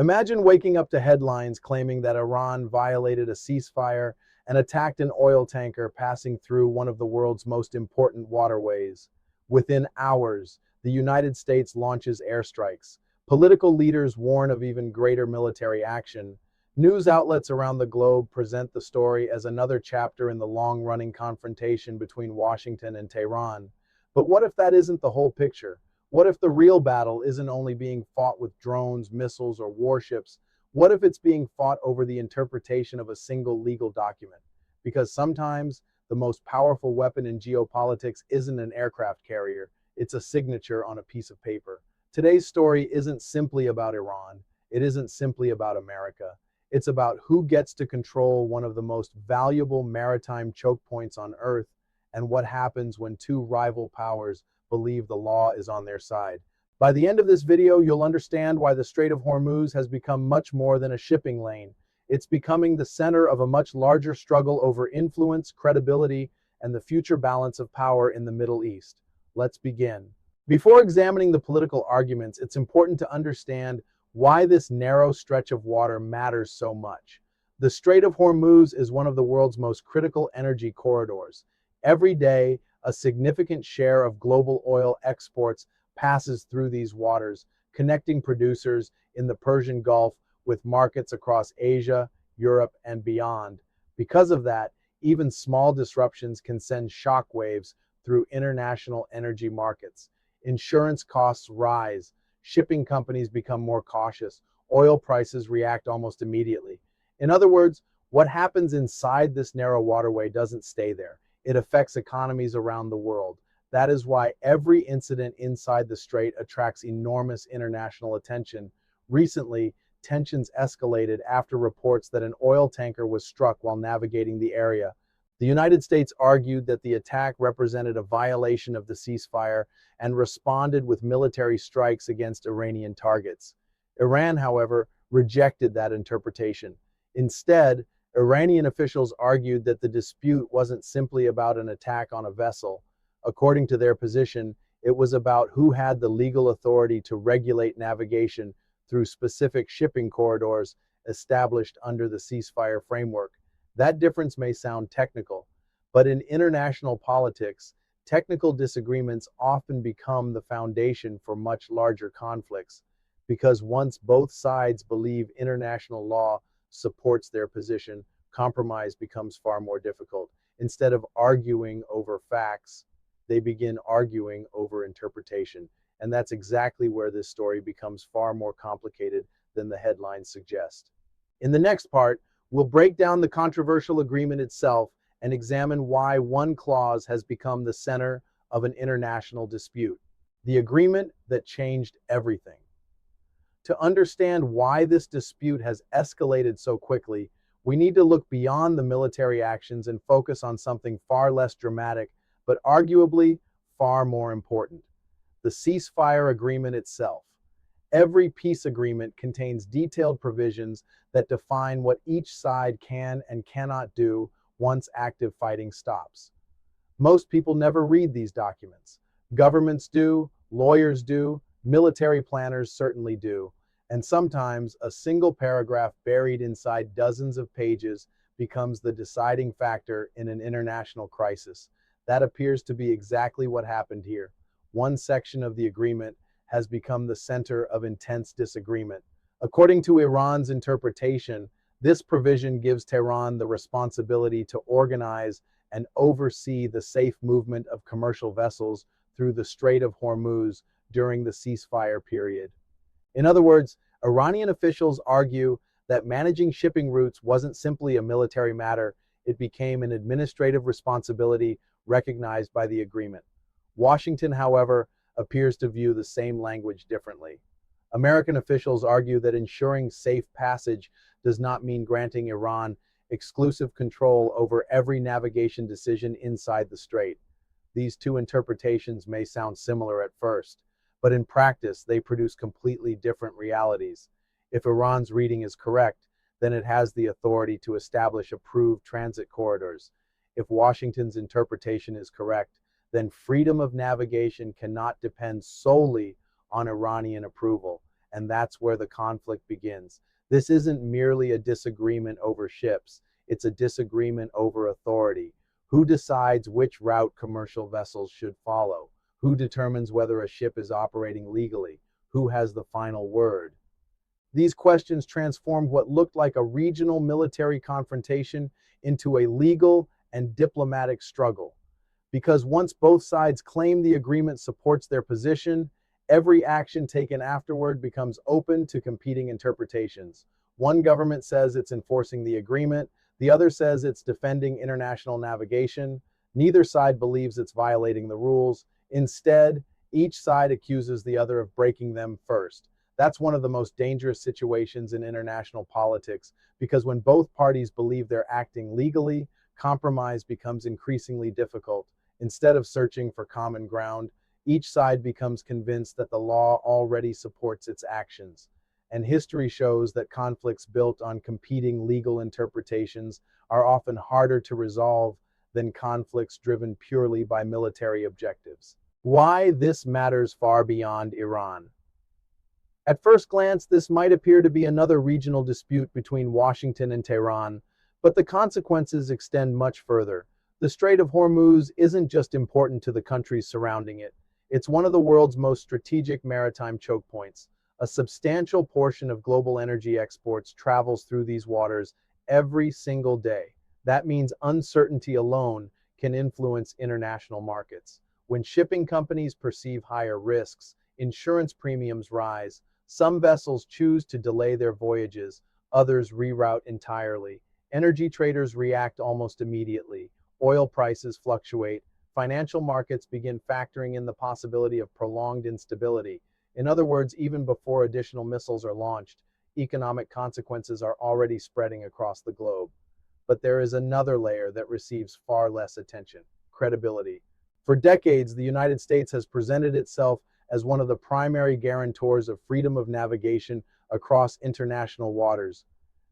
Imagine waking up to headlines claiming that Iran violated a ceasefire and attacked an oil tanker passing through one of the world's most important waterways. Within hours, the United States launches airstrikes. Political leaders warn of even greater military action. News outlets around the globe present the story as another chapter in the long-running confrontation between Washington and Tehran. But what if that isn't the whole picture? What if the real battle isn't only being fought with drones, missiles, or warships? What if it's being fought over the interpretation of a single legal document? Because sometimes the most powerful weapon in geopolitics isn't an aircraft carrier, it's a signature on a piece of paper. Today's story isn't simply about Iran. It isn't simply about America. It's about who gets to control one of the most valuable maritime choke points on Earth and what happens when two rival powers believe the law is on their side. By the end of this video, you'll understand why the Strait of Hormuz has become much more than a shipping lane. It's becoming the center of a much larger struggle over influence, credibility, and the future balance of power in the Middle East. Let's begin. Before examining the political arguments, it's important to understand why this narrow stretch of water matters so much. The Strait of Hormuz is one of the world's most critical energy corridors. Every day, a significant share of global oil exports passes through these waters, connecting producers in the Persian Gulf with markets across Asia, Europe, and beyond. Because of that, even small disruptions can send shockwaves through international energy markets. Insurance costs rise, shipping companies become more cautious, oil prices react almost immediately. In other words, what happens inside this narrow waterway doesn't stay there. It affects economies around the world. That is why every incident inside the strait attracts enormous international attention. Recently, tensions escalated after reports that an oil tanker was struck while navigating the area. The United States argued that the attack represented a violation of the ceasefire and responded with military strikes against Iranian targets. Iran, however, rejected that interpretation. Instead, Iranian officials argued that the dispute wasn't simply about an attack on a vessel. According to their position, it was about who had the legal authority to regulate navigation through specific shipping corridors established under the ceasefire framework. That difference may sound technical, but in international politics, technical disagreements often become the foundation for much larger conflicts, because once both sides believe international law supports their position, compromise becomes far more difficult. Instead of arguing over facts, they begin arguing over interpretation. And that's exactly where this story becomes far more complicated than the headlines suggest. In the next part, we'll break down the controversial agreement itself and examine why one clause has become the center of an international dispute. The agreement that changed everything. To understand why this dispute has escalated so quickly, we need to look beyond the military actions and focus on something far less dramatic, but arguably far more important: the ceasefire agreement itself. Every peace agreement contains detailed provisions that define what each side can and cannot do once active fighting stops. Most people never read these documents. Governments do, lawyers do, military planners certainly do. And sometimes a single paragraph buried inside dozens of pages becomes the deciding factor in an international crisis. That appears to be exactly what happened here. One section of the agreement has become the center of intense disagreement. According to Iran's interpretation, this provision gives Tehran the responsibility to organize and oversee the safe movement of commercial vessels through the Strait of Hormuz during the ceasefire period. In other words, Iranian officials argue that managing shipping routes wasn't simply a military matter, it became an administrative responsibility recognized by the agreement. Washington, however, appears to view the same language differently. American officials argue that ensuring safe passage does not mean granting Iran exclusive control over every navigation decision inside the strait. These two interpretations may sound similar at first, but in practice, they produce completely different realities. If Iran's reading is correct, then it has the authority to establish approved transit corridors. If Washington's interpretation is correct, then freedom of navigation cannot depend solely on Iranian approval. and that's where the conflict begins. This isn't merely a disagreement over ships, it's a disagreement over authority. Who decides which route commercial vessels should follow? Who determines whether a ship is operating legally? Who has the final word? These questions transformed what looked like a regional military confrontation into a legal and diplomatic struggle. Because once both sides claim the agreement supports their position, every action taken afterward becomes open to competing interpretations. One government says it's enforcing the agreement, the other says it's defending international navigation. Neither side believes it's violating the rules. Instead, each side accuses the other of breaking them first. That's one of the most dangerous situations in international politics because when both parties believe they're acting legally, compromise becomes increasingly difficult. Instead of searching for common ground, each side becomes convinced that the law already supports its actions. And history shows that conflicts built on competing legal interpretations are often harder to resolve than conflicts driven purely by military objectives. Why this matters far beyond Iran. At first glance, this might appear to be another regional dispute between Washington and Tehran, but the consequences extend much further. The Strait of Hormuz isn't just important to the countries surrounding it. It's one of the world's most strategic maritime choke points. A substantial portion of global energy exports travels through these waters every single day. That means uncertainty alone can influence international markets. When shipping companies perceive higher risks, insurance premiums rise. Some vessels choose to delay their voyages, others reroute entirely. Energy traders react almost immediately. Oil prices fluctuate. Financial markets begin factoring in the possibility of prolonged instability. In other words, even before additional missiles are launched, economic consequences are already spreading across the globe. But there is another layer that receives far less attention: credibility. For decades, the United States has presented itself as one of the primary guarantors of freedom of navigation across international waters.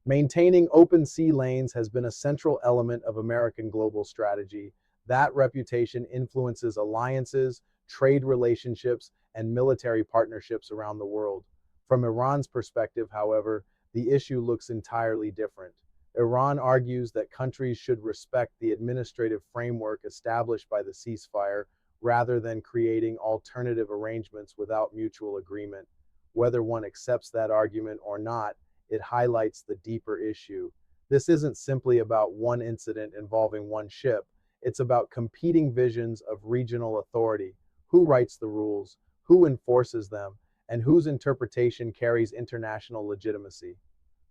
Maintaining open sea lanes has been a central element of American global strategy. That reputation influences alliances, trade relationships, and military partnerships around the world. From Iran's perspective, however, the issue looks entirely different. Iran argues that countries should respect the administrative framework established by the ceasefire rather than creating alternative arrangements without mutual agreement. Whether one accepts that argument or not, it highlights the deeper issue. This isn't simply about one incident involving one ship. It's about competing visions of regional authority. Who writes the rules? Who enforces them? And whose interpretation carries international legitimacy?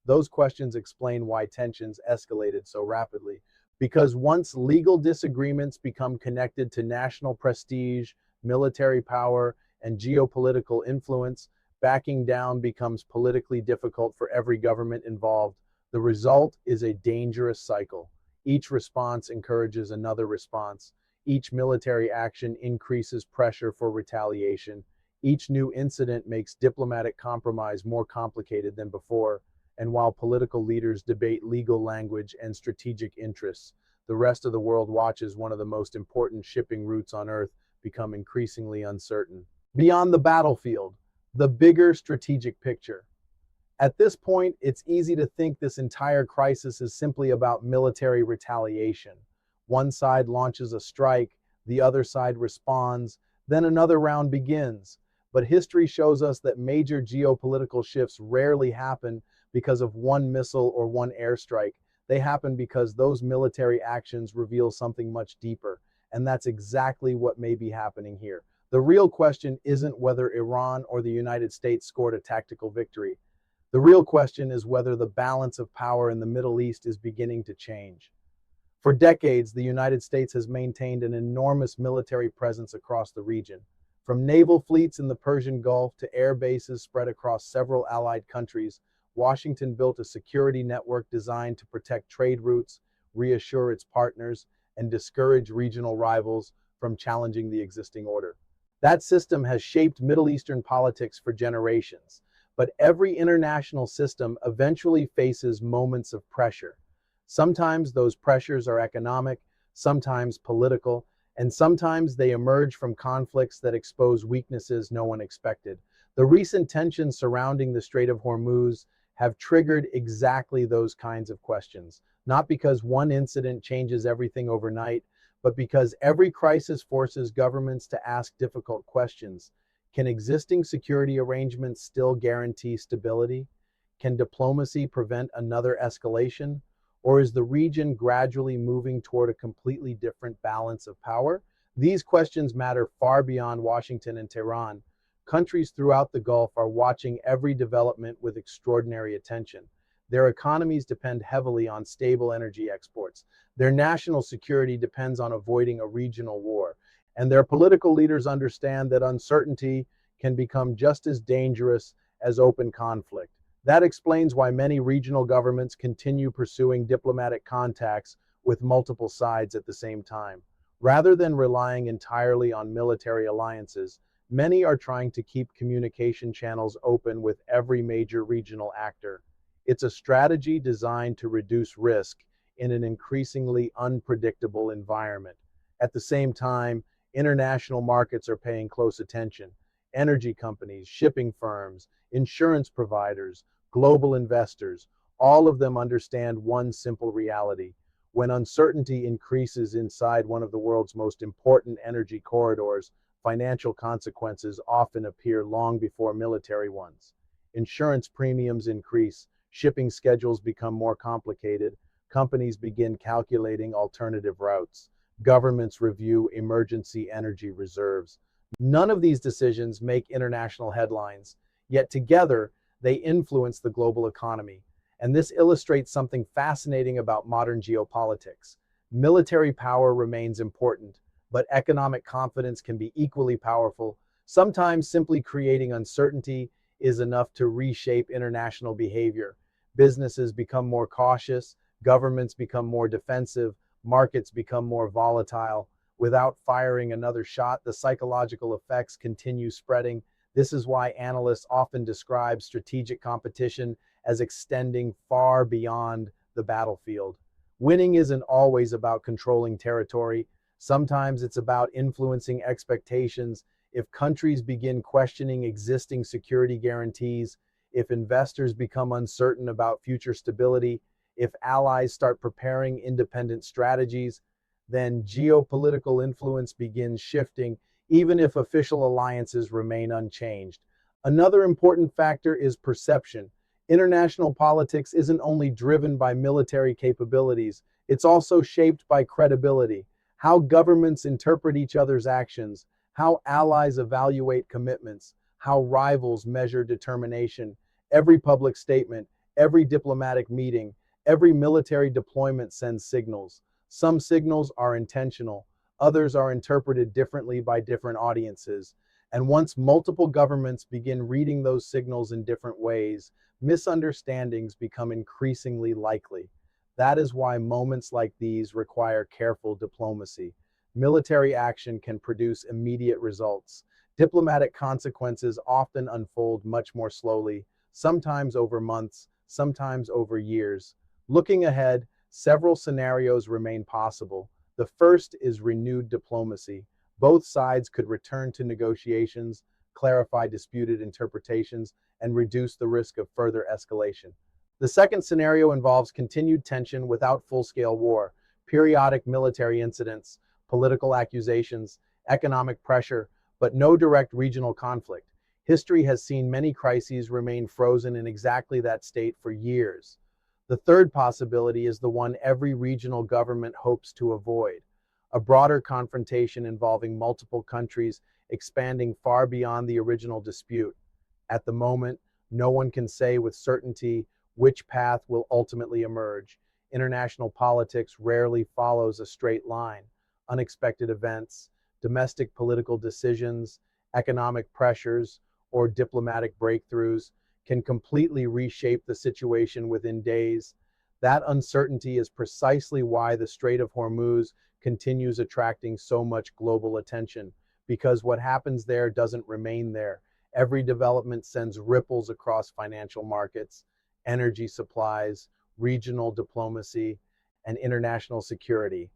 Those questions explain why tensions escalated so rapidly. Because once legal disagreements become connected to national prestige, military power, and geopolitical influence, backing down becomes politically difficult for every government involved. The result is a dangerous cycle. Each response encourages another response. Each military action increases pressure for retaliation. Each new incident makes diplomatic compromise more complicated than before. And while political leaders debate legal language and strategic interests, the rest of the world watches one of the most important shipping routes on Earth become increasingly uncertain. Beyond the battlefield, the bigger strategic picture. At this point, it's easy to think this entire crisis is simply about military retaliation. One side launches a strike, the other side responds, then another round begins. But history shows us that major geopolitical shifts rarely happen because of one missile or one airstrike. They happen because those military actions reveal something much deeper. And that's exactly what may be happening here. The real question isn't whether Iran or the United States scored a tactical victory. The real question is whether the balance of power in the Middle East is beginning to change. For decades, the United States has maintained an enormous military presence across the region. From naval fleets in the Persian Gulf to air bases spread across several allied countries, Washington built a security network designed to protect trade routes, reassure its partners, and discourage regional rivals from challenging the existing order. That system has shaped Middle Eastern politics for generations, but every international system eventually faces moments of pressure. Sometimes those pressures are economic, sometimes political, and sometimes they emerge from conflicts that expose weaknesses no one expected. The recent tensions surrounding the Strait of Hormuz have triggered exactly those kinds of questions, not because one incident changes everything overnight, but because every crisis forces governments to ask difficult questions. Can existing security arrangements still guarantee stability? Can diplomacy prevent another escalation? Or is the region gradually moving toward a completely different balance of power? These questions matter far beyond Washington and Tehran. Countries throughout the Gulf are watching every development with extraordinary attention. Their economies depend heavily on stable energy exports. Their national security depends on avoiding a regional war. And their political leaders understand that uncertainty can become just as dangerous as open conflict. That explains why many regional governments continue pursuing diplomatic contacts with multiple sides at the same time. Rather than relying entirely on military alliances, many are trying to keep communication channels open with every major regional actor. It's a strategy designed to reduce risk in an increasingly unpredictable environment. At the same time, international markets are paying close attention. Energy companies, shipping firms, insurance providers, global investors, all of them understand one simple reality. When uncertainty increases inside one of the world's most important energy corridors, financial consequences often appear long before military ones. Insurance premiums increase, shipping schedules become more complicated, companies begin calculating alternative routes, governments review emergency energy reserves. None of these decisions make international headlines, yet together they influence the global economy. And this illustrates something fascinating about modern geopolitics. Military power remains important, but economic confidence can be equally powerful. Sometimes simply creating uncertainty is enough to reshape international behavior. Businesses become more cautious, governments become more defensive, markets become more volatile. Without firing another shot, the psychological effects continue spreading. This is why analysts often describe strategic competition as extending far beyond the battlefield. Winning isn't always about controlling territory. Sometimes it's about influencing expectations. If countries begin questioning existing security guarantees, if investors become uncertain about future stability, if allies start preparing independent strategies, then geopolitical influence begins shifting, even if official alliances remain unchanged. Another important factor is perception. International politics isn't only driven by military capabilities, it's also shaped by credibility. How governments interpret each other's actions, how allies evaluate commitments, how rivals measure determination. Every public statement, every diplomatic meeting, every military deployment sends signals. Some signals are intentional, others are interpreted differently by different audiences. And once multiple governments begin reading those signals in different ways, misunderstandings become increasingly likely. That is why moments like these require careful diplomacy. Military action can produce immediate results. Diplomatic consequences often unfold much more slowly, sometimes over months, sometimes over years. Looking ahead, several scenarios remain possible. The first is renewed diplomacy. Both sides could return to negotiations, clarify disputed interpretations, and reduce the risk of further escalation. The second scenario involves continued tension without full-scale war, periodic military incidents, political accusations, economic pressure, but no direct regional conflict. History has seen many crises remain frozen in exactly that state for years. The third possibility is the one every regional government hopes to avoid: a broader confrontation involving multiple countries expanding far beyond the original dispute. At the moment, no one can say with certainty which path will ultimately emerge. International politics rarely follows a straight line. Unexpected events, domestic political decisions, economic pressures, or diplomatic breakthroughs can completely reshape the situation within days. That uncertainty is precisely why the Strait of Hormuz continues attracting so much global attention, because what happens there doesn't remain there. Every development sends ripples across financial markets, energy supplies, regional diplomacy, and international security.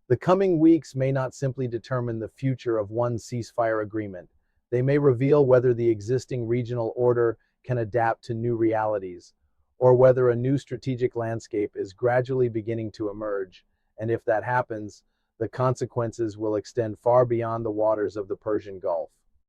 The coming weeks may not simply determine the future of one ceasefire agreement. They may reveal whether the existing regional order can adapt to new realities, or whether a new strategic landscape is gradually beginning to emerge, and if that happens, the consequences will extend far beyond the waters of the Persian Gulf.